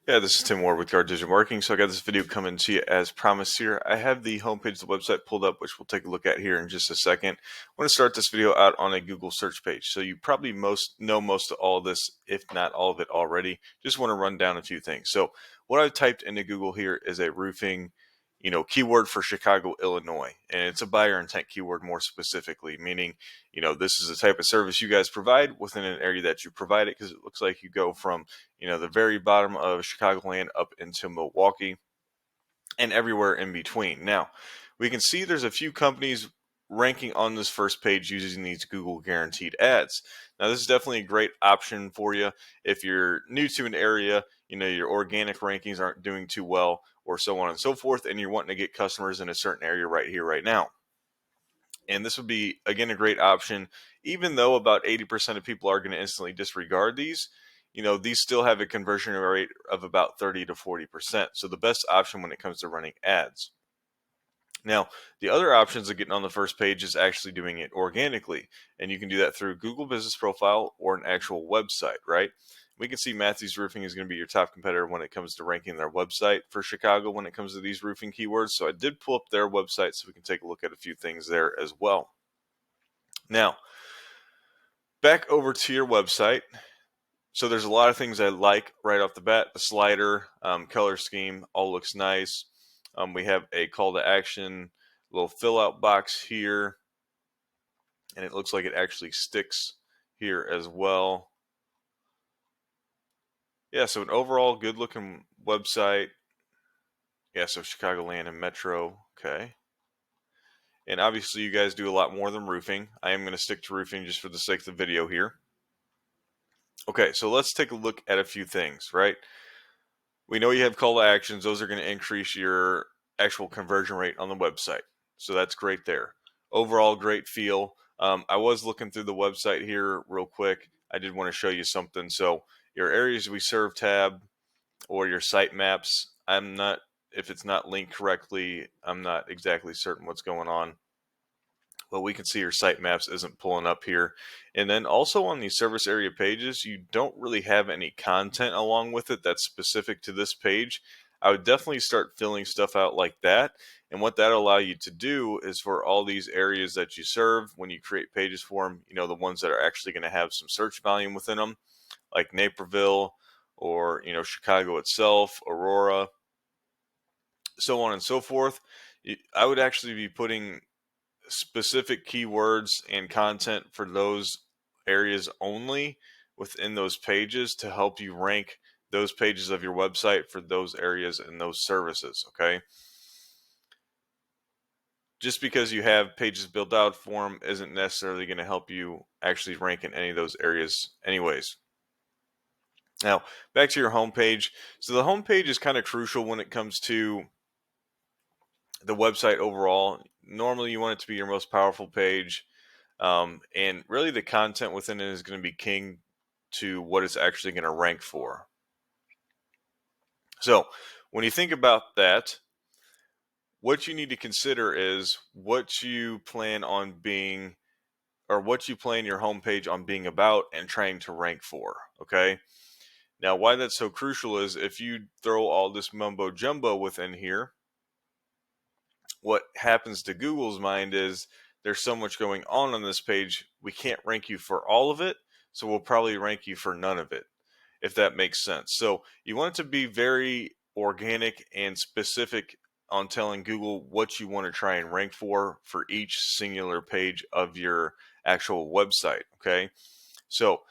Yeah, this is Tim Ward with Guard Digital Marketing. So I got this video coming to you as promised here. I have the homepage of the website pulled up, which we'll take a look at here in just a second. I want to start this video out on a Google search page. So you probably know most of all of this, if not all of it already. Just want to run down a few things. So what I've typed into Google here is a roofing, keyword for Chicago, Illinois. And it's a buyer intent keyword more specifically, meaning, this is the type of service you guys provide within an area that you provide it, because it looks like you go from the very bottom of Chicagoland up into Milwaukee and everywhere in between. Now, we can see there's a few companies ranking on this first page using these Google guaranteed ads. Now, this is definitely a great option for you if you're new to an area, your organic rankings aren't doing too well, or so on and so forth, and you're wanting to get customers in a certain area right here, right now. And this would be, again, a great option, even though about 80% of people are going to instantly disregard these. These still have a conversion rate of about 30 to 40%. So the best option when it comes to running ads. Now, the other options of getting on the first page is actually doing it organically. And you can do that through Google Business Profile or an actual website, right? We can see Matthews Roofing is going to be your top competitor when it comes to ranking their website for Chicago when it comes to these roofing keywords. So I did pull up their website so we can take a look at a few things there as well. Now, back over to your website. So there's a lot of things I like right off the bat. The slider, color scheme, all looks nice. We have a call to action, little fill out box here, and it looks like it actually sticks here as well. Yeah, so an overall good looking website. Yeah, so Chicagoland and Metro. Okay. And obviously you guys do a lot more than roofing. I am going to stick to roofing just for the sake of the video here. Okay, so let's take a look at a few things, right? We know you have call to actions. Those are going to increase your actual conversion rate on the website. So that's great there. Overall, great feel. I was looking through the website here real quick. I did want to show you something. So your areas we serve tab or your site maps, if it's not linked correctly, I'm not exactly certain what's going on. But we can see your site maps isn't pulling up here. And then also on these service area pages, you don't really have any content along with it that's specific to this page. I would definitely start filling stuff out like that. And what that'll allow you to do is for all these areas that you serve, when you create pages for them, the ones that are actually going to have some search volume within them, like Naperville or, Chicago itself, Aurora, so on and so forth. I would actually be putting specific keywords and content for those areas only within those pages to help you rank those pages of your website for those areas and those services. Okay, just because you have pages built out for them isn't necessarily going to help you actually rank in any of those areas anyways. Now back to your homepage. So the homepage is kind of crucial when it comes to the website overall. Normally you want it to be your most powerful page. And really the content within it is going to be king to what it's actually going to rank for. So when you think about that, what you need to consider is what you plan on being, or what you plan your homepage on being about and trying to rank for. Okay. Now, why that's so crucial is if you throw all this mumbo jumbo within here, what happens to Google's mind is there's so much going on this page, we can't rank you for all of it, so we'll probably rank you for none of it, if that makes sense. So you want it to be very organic and specific on telling Google what you want to try and rank for each singular page of your actual website, okay? So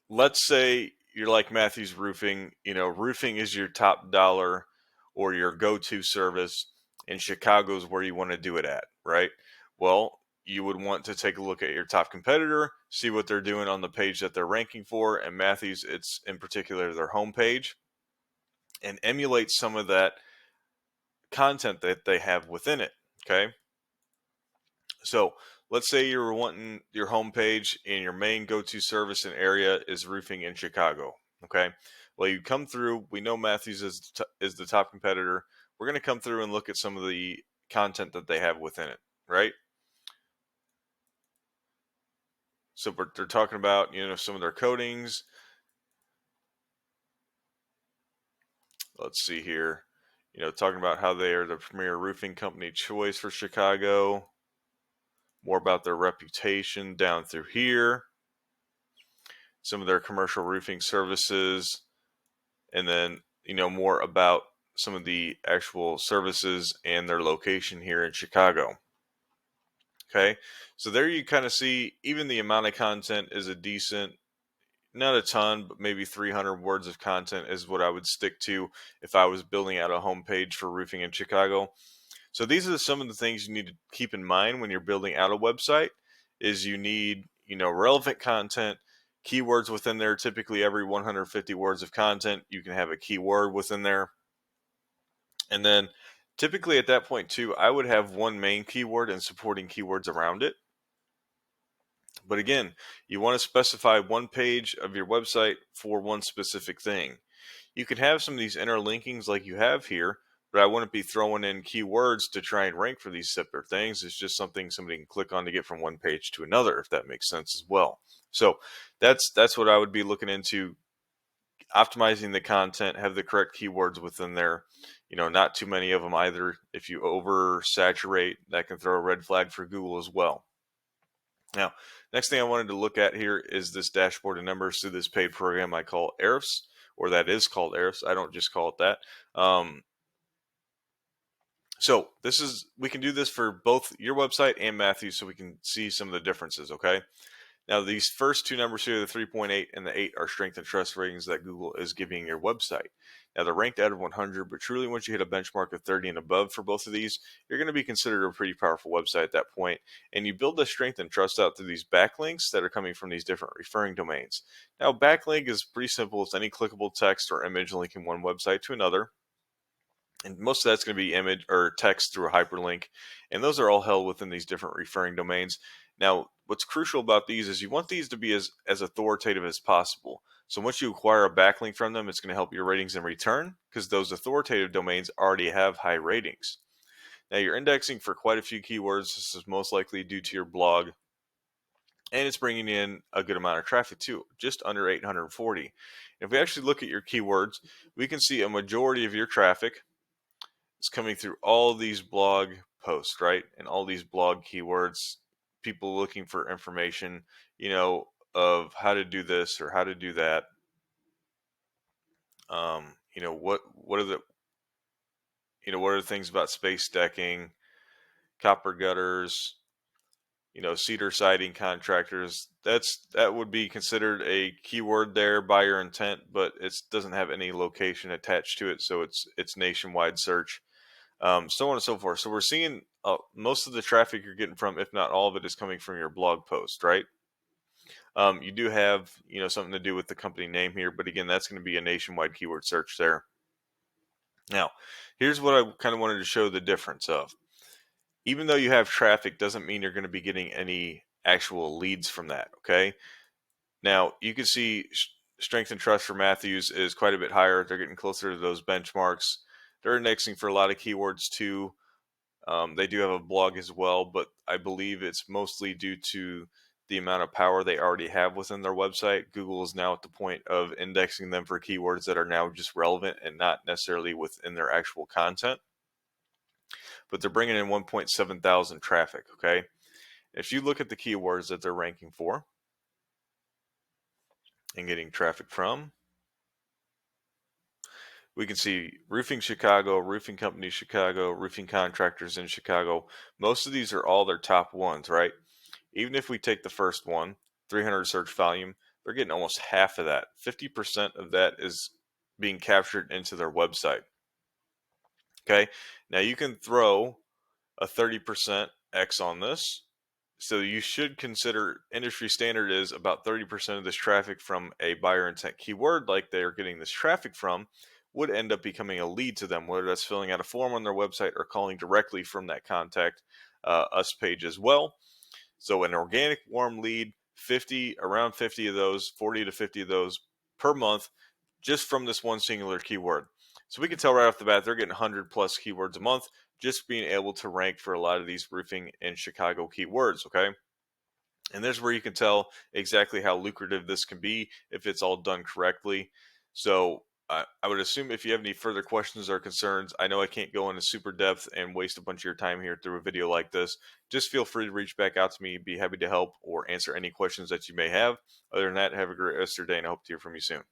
let's say you're like Matthews Roofing, roofing is your top dollar or your go-to service, and Chicago's where you want to do it at, right? Well, you would want to take a look at your top competitor, see what they're doing on the page that they're ranking for, and Matthews, it's in particular their homepage, and emulate some of that content that they have within it, okay? So let's say you're wanting your homepage and your main go-to service and area is roofing in Chicago. Okay. Well, you come through. We know Matthews is the top competitor. We're going to come through and look at some of the content that they have within it, right? So they're talking about some of their coatings. let's see here, talking about how they are the premier roofing company choice for Chicago, more about their reputation down through here, some of their commercial roofing services, and then, more about some of the actual services and their location here in Chicago. Okay, so there you kind of see even the amount of content is a decent, not a ton, but maybe 300 words of content is what I would stick to if I was building out a homepage for roofing in Chicago. So these are some of the things you need to keep in mind when you're building out a website is you need, relevant content, keywords within there. Typically every 150 words of content, you can have a keyword within there. And then typically at that point too, I would have one main keyword and supporting keywords around it. But again, you want to specify one page of your website for one specific thing. You can have some of these interlinkings like you have here, but I wouldn't be throwing in keywords to try and rank for these separate things. It's just something somebody can click on to get from one page to another, if that makes sense as well. So that's what I would be looking into, optimizing the content, have the correct keywords within there. Not too many of them either. If you oversaturate, that can throw a red flag for Google as well. Now, next thing I wanted to look at here is this dashboard of numbers through this paid program I call Ahrefs, or that is called Ahrefs. I don't just call it that. So we can do this for both your website and Matthews so we can see some of the differences, okay? Now, these first two numbers here, the 3.8 and the 8, are strength and trust ratings that Google is giving your website. Now, they're ranked out of 100, but truly once you hit a benchmark of 30 and above for both of these, you're going to be considered a pretty powerful website at that point. And you build the strength and trust out through these backlinks that are coming from these different referring domains. Now, backlink is pretty simple. It's any clickable text or image linking one website to another. And most of that's going to be image or text through a hyperlink. And those are all held within these different referring domains. Now, what's crucial about these is you want these to be as authoritative as possible. So once you acquire a backlink from them, it's going to help your ratings in return because those authoritative domains already have high ratings. Now, you're indexing for quite a few keywords. This is most likely due to your blog. And it's bringing in a good amount of traffic too, just under 840. If we actually look at your keywords, we can see a majority of your traffic is coming through all these blog posts, right? And all these blog keywords, people looking for information, of how to do this or how to do that. What are the things about space decking, copper gutters, cedar siding contractors. That would be considered a keyword there, buyer intent, but it doesn't have any location attached to it, so it's nationwide search. So on and so forth. So we're seeing most of the traffic you're getting from, if not all of it, is coming from your blog post, right? You do have, something to do with the company name here, but again, that's going to be a nationwide keyword search there. Now, here's what I kind of wanted to show the difference of. Even though you have traffic, doesn't mean you're going to be getting any actual leads from that, okay? Now, you can see strength and trust for Matthews is quite a bit higher. They're getting closer to those benchmarks. They're indexing for a lot of keywords too. They do have a blog as well, but I believe it's mostly due to the amount of power they already have within their website. Google is now at the point of indexing them for keywords that are now just relevant and not necessarily within their actual content. But they're bringing in 1.7 thousand traffic, okay? If you look at the keywords that they're ranking for and getting traffic from, we can see roofing Chicago, roofing company Chicago, roofing contractors in Chicago. Most of these are all their top ones, right? Even if we take the first one, 300 search volume, they're getting almost half of that. 50% of that is being captured into their website. Okay, now you can throw a 30% X on this. So you should consider industry standard is about 30% of this traffic from a buyer intent keyword like they are getting this traffic from would end up becoming a lead to them, whether that's filling out a form on their website or calling directly from that contact us page as well. So an organic warm lead, around 50 of those, 40 to 50 of those per month, just from this one singular keyword. So we can tell right off the bat, they're getting 100 plus keywords a month, just being able to rank for a lot of these roofing and Chicago keywords, okay? And there's where you can tell exactly how lucrative this can be if it's all done correctly. So I would assume if you have any further questions or concerns, I know I can't go into super depth and waste a bunch of your time here through a video like this. Just feel free to reach back out to me, be happy to help or answer any questions that you may have. Other than that, have a great rest of your day and I hope to hear from you soon.